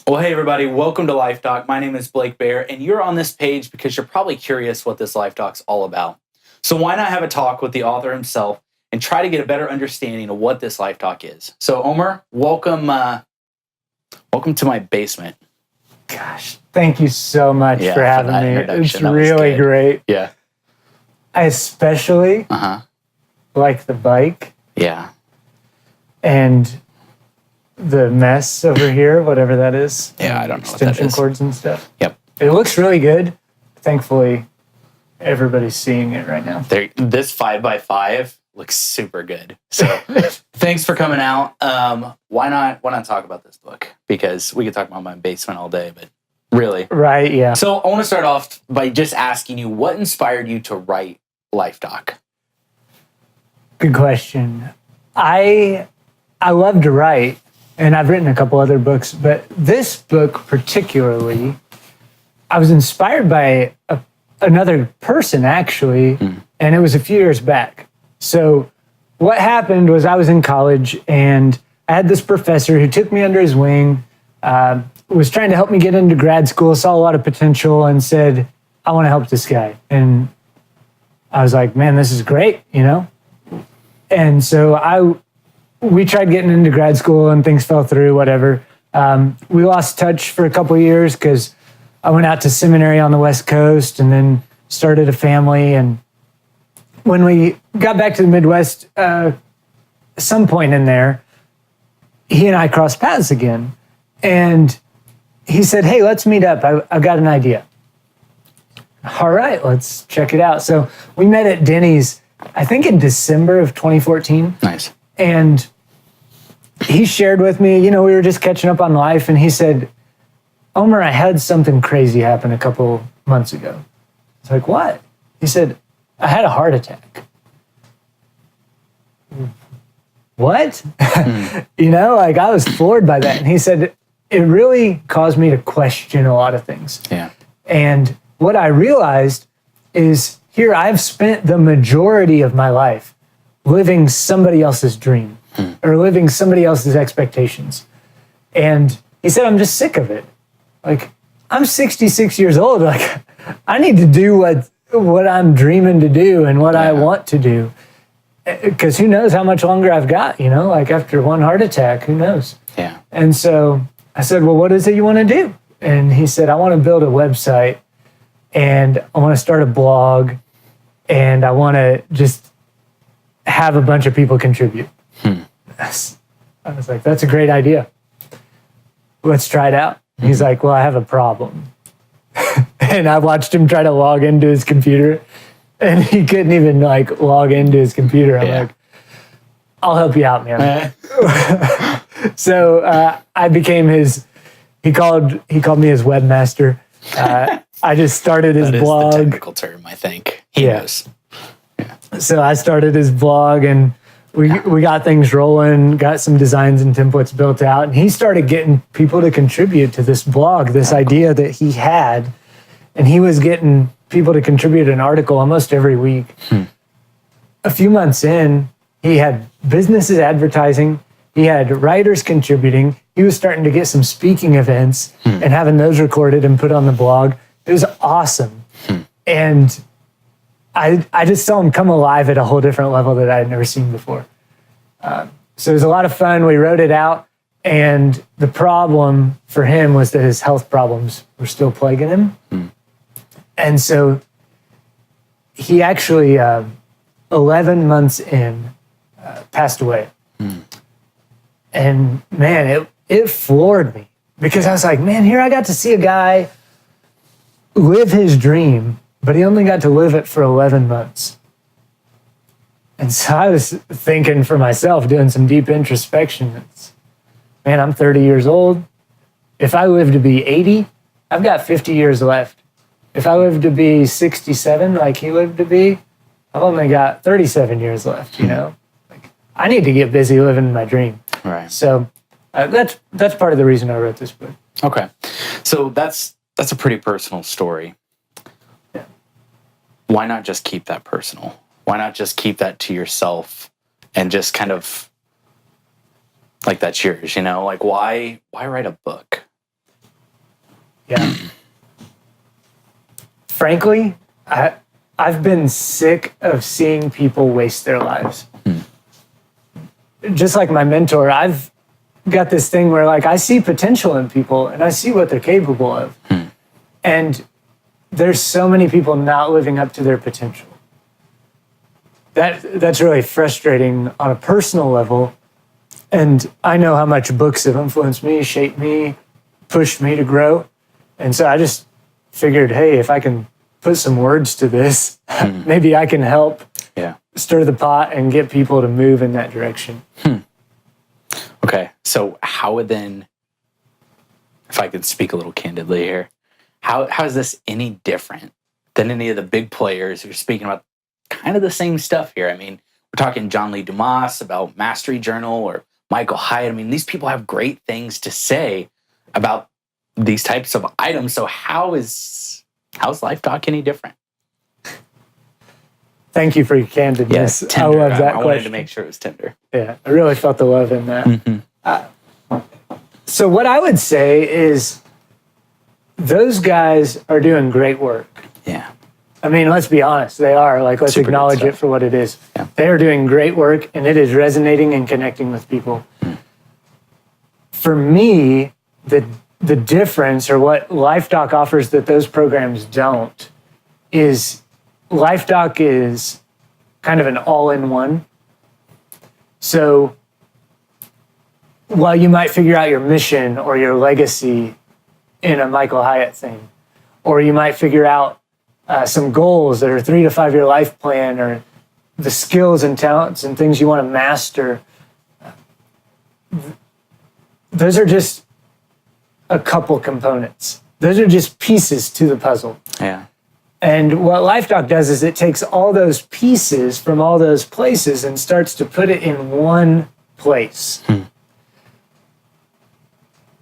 Well, hey, everybody. Welcome to Life Doc. My name is Blake Bear, and you're on this page because you're probably curious what this Life Doc's all about. So why not have a talk with the author himself and try to get a better understanding of what this Life Doc is? So, Omer, welcome to my basement. Gosh, thank you so much for having me. It's really great. Yeah. I especially like the bike. Yeah. And the mess over here, whatever that is. Yeah, I don't know what that is. Extension cords and stuff. Yep. It looks really good. Thankfully, everybody's seeing it right now. This 5x5 looks super good. So thanks for coming out. Why not talk about this book? Because we could talk about my basement all day, but really. Right, yeah. So I want to start off by just asking you, what inspired you to write Life Doc? Good question. I love to write, and I've written a couple other books, but this book particularly, I was inspired by another person, actually, and it was a few years back. So what happened was I was in college, and I had this professor who took me under his wing, was trying to help me get into grad school, saw a lot of potential, and said, I want to help this guy. And I was like, man, this is great, you know? And so we tried getting into grad school and things fell through, whatever. We lost touch for a couple of years because I went out to seminary on the West Coast and then started a family. And when we got back to the Midwest, some point in there, he and I crossed paths again. And he said, hey, let's meet up. I've got an idea. All right, let's check it out. So we met at Denny's, I think in December of 2014. Nice. And he shared with me, we were just catching up on life, and he said, Omer, I had something crazy happen a couple months ago. It's like, what? He said, I had a heart attack. What? I was floored by that. And he said, it really caused me to question a lot of things. Yeah. And what I realized is here I've spent the majority of my life living somebody else's dream or living somebody else's expectations. And he said, I'm just sick of it. Like, I'm 66 years old. Like, I need to do what I'm dreaming to do and what I want to do. Because who knows how much longer I've got, like after one heart attack, who knows? Yeah. And so I said, well, what is it you want to do? And he said, I want to build a website and I want to start a blog and I want to just have a bunch of people contribute. I was like, that's a great idea. Let's try it out. He's like, well, I have a problem. And I watched him try to log into his computer and he couldn't even log into his computer. I'm like, I'll help you out, man. So I became he called me his webmaster. I just started his blog. That is the technical term, I think. He knows. Yeah. So I started his blog and we got things rolling, got some designs and templates built out. And he started getting people to contribute to this blog, this idea that he had. And he was getting people to contribute an article almost every week. A few months in, he had businesses advertising. He had writers contributing. He was starting to get some speaking events and having those recorded and put on the blog. It was awesome. And I just saw him come alive at a whole different level that I had never seen before. So it was a lot of fun. We wrote it out. And the problem for him was that his health problems were still plaguing him. And so he actually, 11 months in, passed away. And man, it floored me because I was like, man, here I got to see a guy live his dream, but he only got to live it for 11 months. And so I was thinking for myself, doing some deep introspection. Man, I'm 30 years old. If I live to be 80, I've got 50 years left. If I live to be 67, like he lived to be, I've only got 37 years left, Like, I need to get busy living my dream. Right. So that's part of the reason I wrote this book. Okay. So that's a pretty personal story. Yeah. Why not just keep that personal? Why not just keep that to yourself and just kind of like that's yours, Like why write a book? Yeah. Frankly, I've been sick of seeing people waste their lives. Just like my mentor, I've got this thing where like I see potential in people and I see what they're capable of. And there's so many people not living up to their potential. That's really frustrating on a personal level. And I know how much books have influenced me, shaped me, pushed me to grow. And so I just figured, hey, if I can put some words to this, maybe I can help stir the pot and get people to move in that direction. Okay, so how would then, if I could speak a little candidly here, how is this any different than any of the big players who are speaking about kind of the same stuff here? I mean, we're talking John Lee Dumas about Mastery Journal or Michael Hyatt. I mean, these people have great things to say about these types of items. So how's Life Talk any different? Thank you for your candidness. Yes, I love that question. I wanted to make sure it was tender. Yeah, I really felt the love in that. So what I would say is those guys are doing great work. Yeah. I mean, let's be honest. They are. Like, let's Super acknowledge it for what it is. Yeah. They are doing great work, and it is resonating and connecting with people. For me, the difference, or what LifeDoc offers that those programs don't, is LifeDoc is kind of an all-in-one. So while you might figure out your mission or your legacy in a Michael Hyatt thing, or you might figure out some goals that are 3 to 5 year life plan, or the skills and talents and things you want to master, those are just a couple components. Those are just pieces to the puzzle. Yeah. And what LifeDoc does is it takes all those pieces from all those places and starts to put it in one place.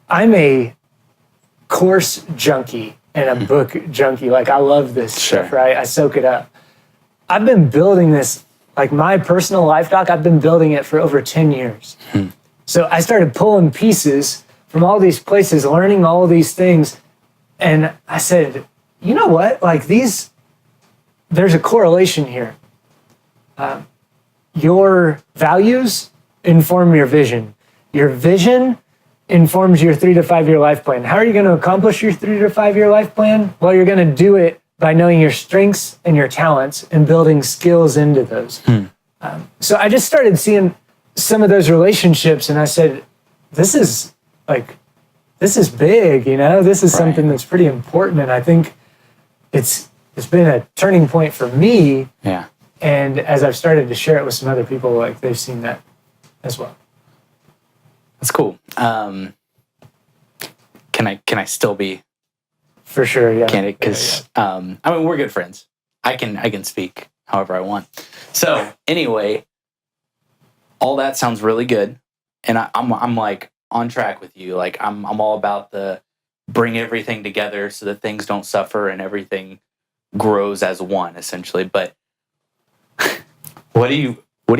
I'm a course junkie and a book junkie. Like, I love this stuff, right? I soak it up. I've been building this, like my personal LifeDoc, I've been building it for over 10 years. So I started pulling pieces from all these places, learning all of these things. And I said, you know what? Like, there's a correlation here. Your values inform your vision. Your vision informs your 3 to 5 year life plan. How are you going to accomplish your 3 to 5 year life plan? Well, you're going to do it by knowing your strengths and your talents and building skills into those. So I just started seeing some of those relationships, and I said, this is big, you know? This is something that's pretty important, and I think it's been a turning point for me. Yeah. And as I've started to share it with some other people, like, they've seen that as well. That's cool. Can I still be for sure? Yeah. candid? Because I mean, we're good friends. I can speak however I want. So anyway, all that sounds really good, and I'm like on track with you. Like, I'm all about the bring everything together so that things don't suffer and everything grows as one, essentially. But what do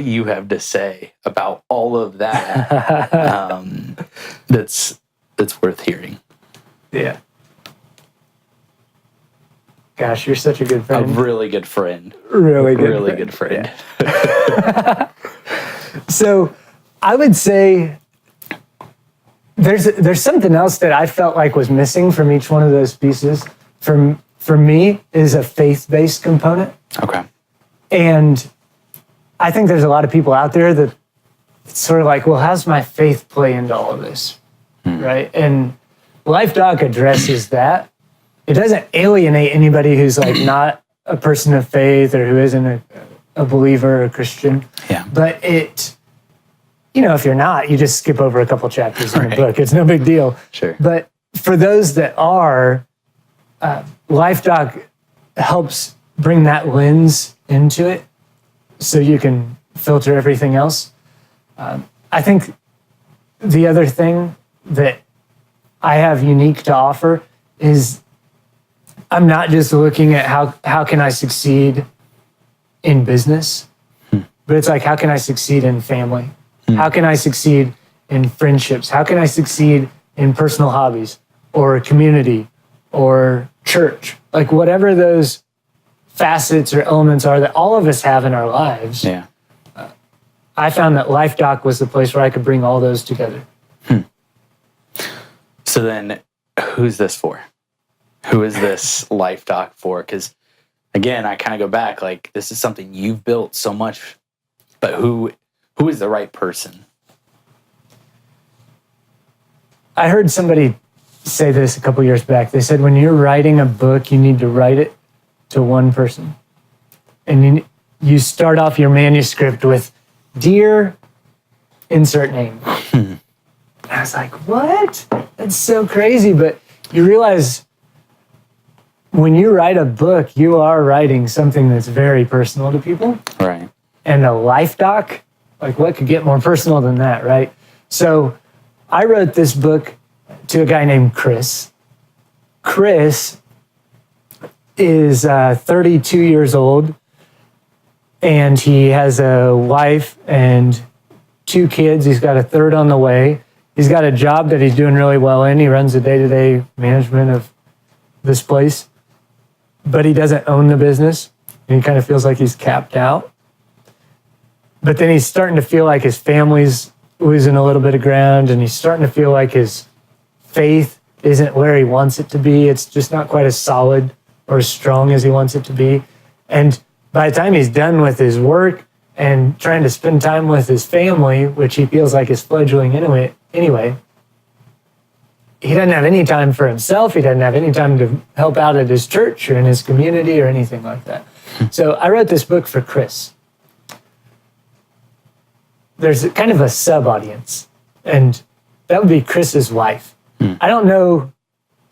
you have to say about all of that? That's worth hearing. Yeah. Gosh, you're such a good friend. A really good friend. Really good friend. Yeah. So I would say there's something else that I felt like was missing from each one of those pieces. For me, is a faith-based component. Okay. And I think there's a lot of people out there that it's sort of like, well, how's my faith play into all of this? Right? And LifeDoc addresses that. It doesn't alienate anybody who's like not a person of faith or who isn't a believer or a Christian. Yeah. But it, if you're not, you just skip over a couple chapters in the book. It's no big deal. Sure. But for those that are, LifeDoc helps bring that lens into it so you can filter everything else. I think the other thing that I have unique to offer is I'm not just looking at how can I succeed in business, but it's like, how can I succeed in family? How can I succeed in friendships? How can I succeed in personal hobbies or community or church, like whatever those facets or elements are that all of us have in our lives. Yeah. I found that Life Doc was the place where I could bring all those together. So then, who's this for? Who is this Life Doc for? Because again, I kind of go back, like, this is something you've built so much, but who is the right person? I heard somebody say this a couple years back. They said, when you're writing a book, you need to write it to one person. And you start off your manuscript with, "Dear insert name." And I was like, what? That's so crazy. But you realize when you write a book, you are writing something that's very personal to people. Right. And a Life Doc, like, what could get more personal than that, right? So I wrote this book to a guy named Chris. Chris is 32 years old, and he has a wife and 2 kids. He's got a third on the way. He's got a job that he's doing really well in. He runs the day-to-day management of this place, but he doesn't own the business, and he kind of feels like he's capped out. But then he's starting to feel like his family's losing a little bit of ground, and he's starting to feel like his faith isn't where he wants it to be. It's just not quite as solid or as strong as he wants it to be. And by the time he's done with his work and trying to spend time with his family, which he feels like is fledgling anyway, he doesn't have any time for himself. He doesn't have any time to help out at his church or in his community or anything like that. So I wrote this book for Chris. There's kind of a sub-audience, and that would be Chris's wife. I don't know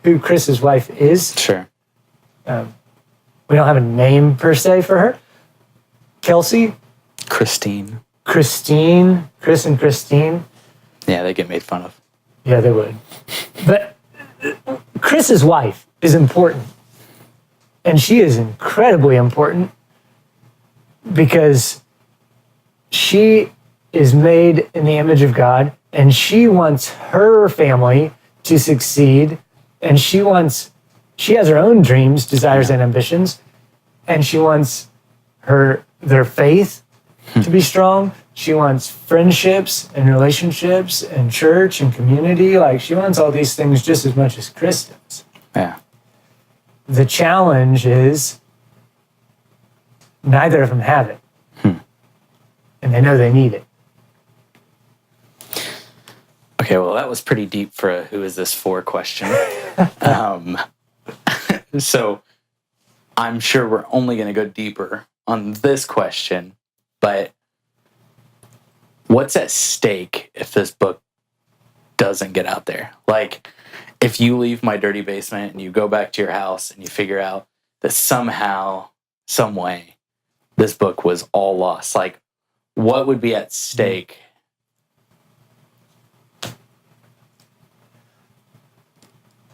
who Chris's wife is. Sure. We don't have a name per se for her. Kelsey? Christine. Christine? Chris and Christine? Yeah, they get made fun of. Yeah, they would. But Chris's wife is important. And she is incredibly important because she is made in the image of God, and she wants her family to succeed, and she has her own dreams, desires, and ambitions, and she wants their faith to be strong. She wants friendships and relationships and church and community. Like, she wants all these things just as much as Chris does. Yeah. The challenge is neither of them have it. And they know they need it. Okay, well, that was pretty deep for a who is this for question. So I'm sure we're only going to go deeper on this question, but what's at stake if this book doesn't get out there? Like, if you leave my dirty basement and you go back to your house and you figure out that somehow, some way, this book was all lost, like, what would be at stake?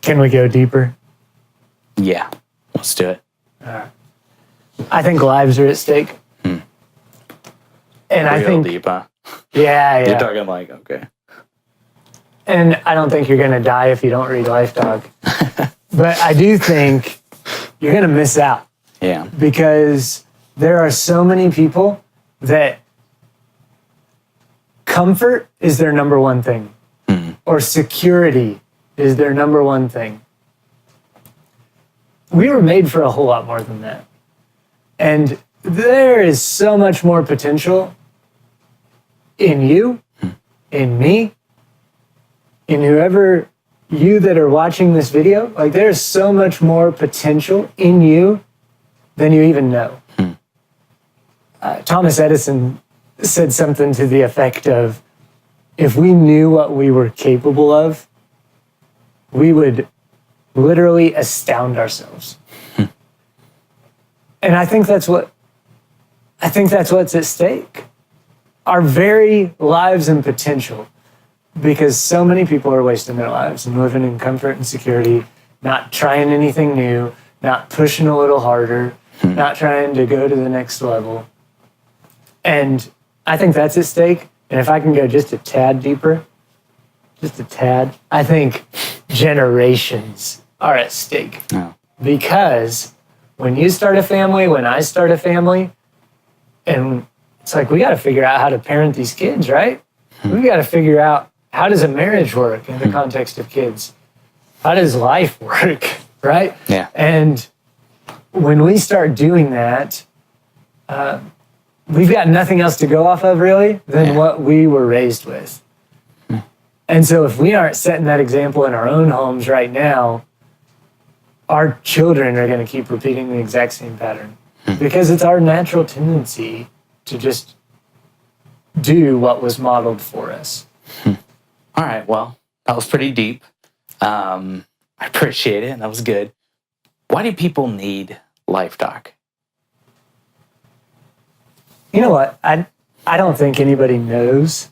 Can we go deeper? Yeah, let's do it. I think lives are at stake. And I think deep, huh? Yeah. You're talking like, okay. And I don't think you're going to die if you don't read Life Doc. But I do think you're going to miss out. Yeah. Because there are so many people that comfort is their number one thing. Or security is their number one thing. We were made for a whole lot more than that. And there is so much more potential in you, in me, in whoever you that are watching this video. Like, there's so much more potential in you than you even know. Thomas Edison said something to the effect of, if we knew what we were capable of, we would literally astound ourselves. And I think that's what's at stake. Our very lives and potential. Because so many people are wasting their lives and living in comfort and security, not trying anything new, not pushing a little harder, not trying to go to the next level. And I think that's at stake. And if I can go just a tad deeper, just a tad, I think generations are at stake. No. Because when you start a family, when I start a family, and it's like, we got to figure out how to parent these kids, right? We got to figure out, how does a marriage work in the context of kids? How does life work, right? Yeah. And when we start doing that, we've got nothing else to go off of, really, than what we were raised with. And so if we aren't setting that example in our own homes right now, our children are going to keep repeating the exact same pattern, because it's our natural tendency to just do what was modeled for us. All right, well, that was pretty deep. I appreciate it, and that was good. Why do people need LifeDoc? You know what? I don't think anybody knows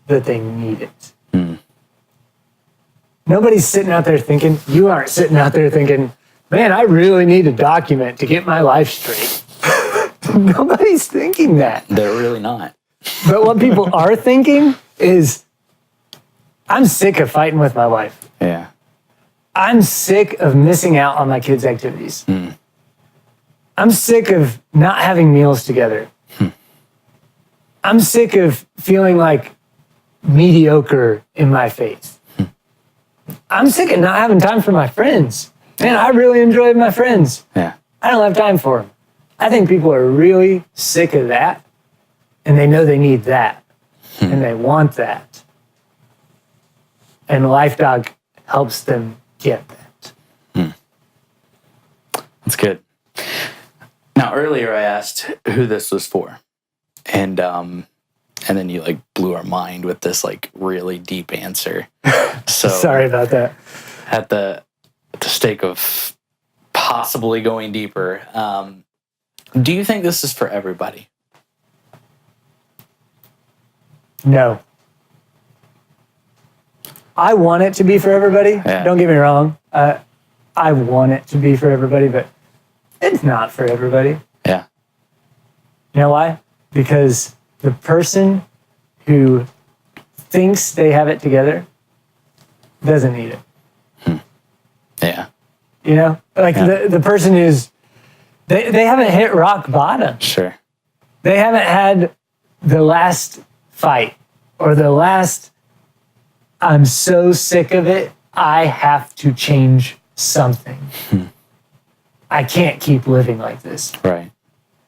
that they need it. Nobody's sitting out there thinking, you aren't sitting out there thinking, man, I really need a document to get my life straight. Nobody's thinking that. They're really not. But what people are thinking is, I'm sick of fighting with my wife. Yeah. I'm sick of missing out on my kids' activities. I'm sick of not having meals together. I'm sick of feeling like mediocre in my faith. I'm sick of not having time for my friends. Man, I really enjoy my friends. Yeah. I don't have time for them. I think people are really sick of that, and they know they need that, and they want that. And LifeDoc helps them get that. That's good. Now, earlier I asked who this was for, and then you like blew our mind with this like really deep answer. So Sorry about that. at the stake of possibly going deeper, do you think this is for everybody? No. I want it to be for everybody. Yeah. Don't get me wrong. I want it to be for everybody, but it's not for everybody. Yeah. You know why? Because the person who thinks they have it together doesn't need it. Yeah. You know? Like the person who's, they haven't hit rock bottom. Sure. They haven't had the last fight or the last, I'm so sick of it, I have to change something. I can't keep living like this. Right.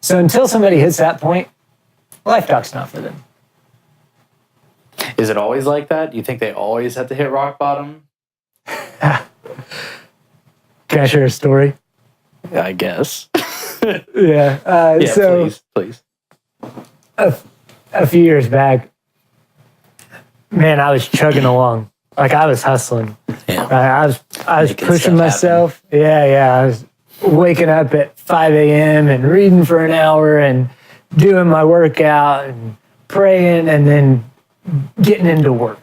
So until somebody hits that point, LifeDoc's not for them. Is it always like that? Do you think they always have to hit rock bottom? Can I share a story? I guess. Yeah. Yeah, So please. a few years back, man, I was chugging along. Like I was hustling. Yeah. I was Making pushing stuff myself. Yeah. I was waking up at 5 a.m. and reading for an hour and doing my workout and praying and then getting into work.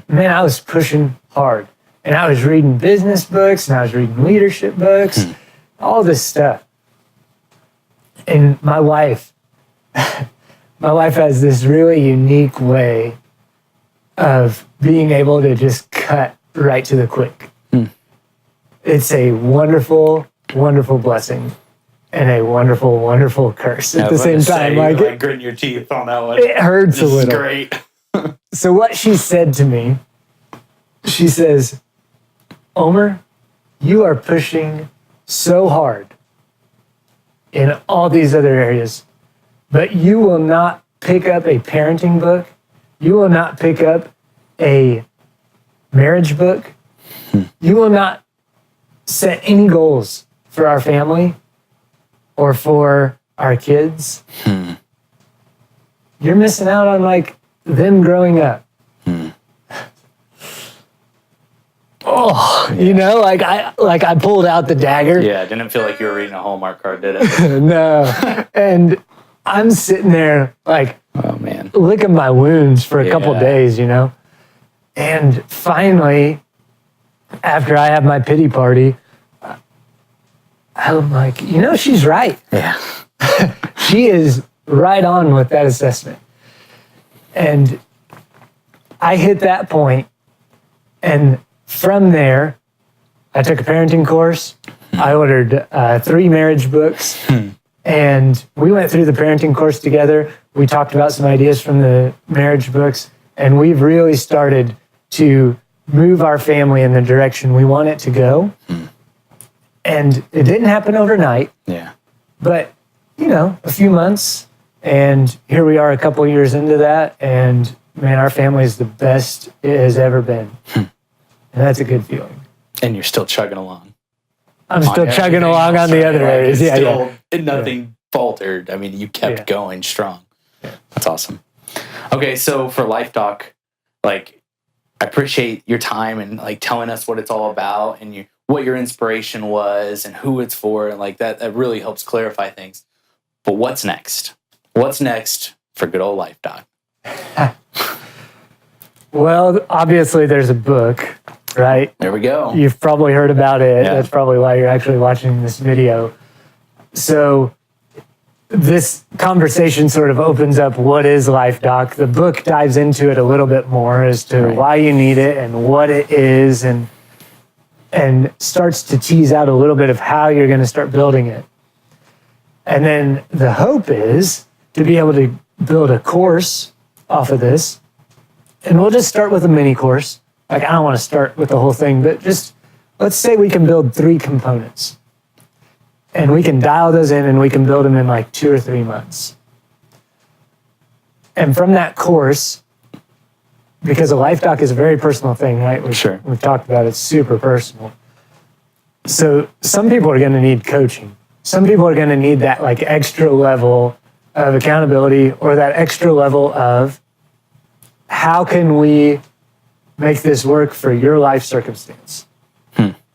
Man, I was pushing hard. And I was reading business books and I was reading leadership books, all this stuff. And my wife has this really unique way of being able to just cut right to the quick. It's a wonderful, wonderful blessing and a wonderful, wonderful curse at the same time. Like gritting your teeth on that one. It hurts a This is little. great. So what she said to me, she says, Omer, you are pushing so hard in all these other areas, but you will not pick up a parenting book. You will not pick up a marriage book. You will not set any goals for our family or for our kids. You're missing out on like them growing up. Oh, you know, like I pulled out the dagger. Yeah, it didn't feel like you were reading a Hallmark card, did it? No. And I'm sitting there like Oh, man. licking my wounds for a couple Yeah. days, you know? And finally, after I have my pity party, I'm like, you know, she's right. Yeah. She is right on with that assessment. And I hit that point, and from there, I took a parenting course. I ordered 3 marriage books. And we went through the parenting course together. We talked about some ideas from the marriage books. And we've really started to move our family in the direction we want it to go. And it didn't happen overnight. Yeah. But, a few months. And here we are a couple years into that. And man, our family is the best it has ever been. And that's a good feeling. And you're still chugging along. I'm still chugging along on the other areas. And nothing faltered. I mean, you kept going strong. Yeah. That's awesome. Okay, so for Life Doc, I appreciate your time and telling us what it's all about and what your inspiration was and who it's for, and that really helps clarify things. But what's next? What's next for good old Life Doc? Well, obviously there's a book, right? There we go. You've probably heard about it. Yeah. That's probably why you're actually watching this video. So this conversation sort of opens up what is Life Doc. The book dives into it a little bit more as to why you need it and what it is, and starts to tease out a little bit of how you're going to start building it. And then the hope is to be able to build a course off of this. And we'll just start with a mini course. I don't want to start with the whole thing, but just let's say we can build 3 components. And we can dial those in and we can build them in 2 or 3 months. And from that course, because a Life Doc is a very personal thing, right? We've talked about it, it's super personal. So some people are going to need coaching. Some people are going to need that extra level of accountability, or that extra level of how can we make this work for your life circumstance,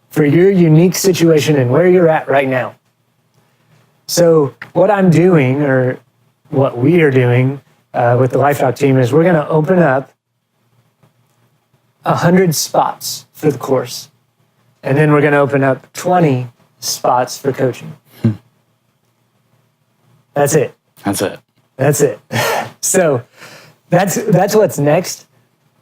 for your unique situation and where you're at right now. So what I'm doing, or what we are doing with the Life Doc team, is we're going to open up 100 spots for the course. And then we're going to open up 20 spots for coaching. That's it. That's it. So that's what's next,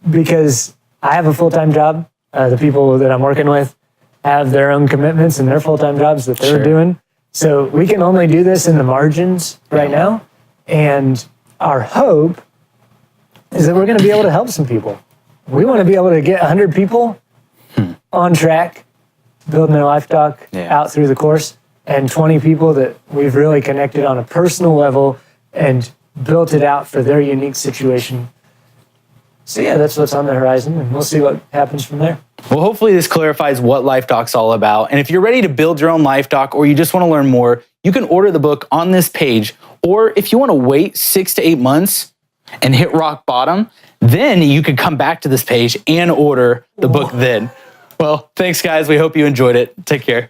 because I have a full-time job. The people that I'm working with have their own commitments and their full-time jobs that they're doing. So we can only do this in the margins right now. And our hope is that we're going to be able to help some people. We want to be able to get 100 people on track, building their Life Doc out through the course, and 20 people that we've really connected on a personal level and built it out for their unique situation. So that's what's on the horizon, and we'll see what happens from there. Well, hopefully this clarifies what Life Doc's all about. And if you're ready to build your own Life Doc, or you just want to learn more, you can order the book on this page. Or if you want to wait 6 to 8 months and hit rock bottom, then you could come back to this page and order the book then. Well, thanks guys. We hope you enjoyed it. Take care.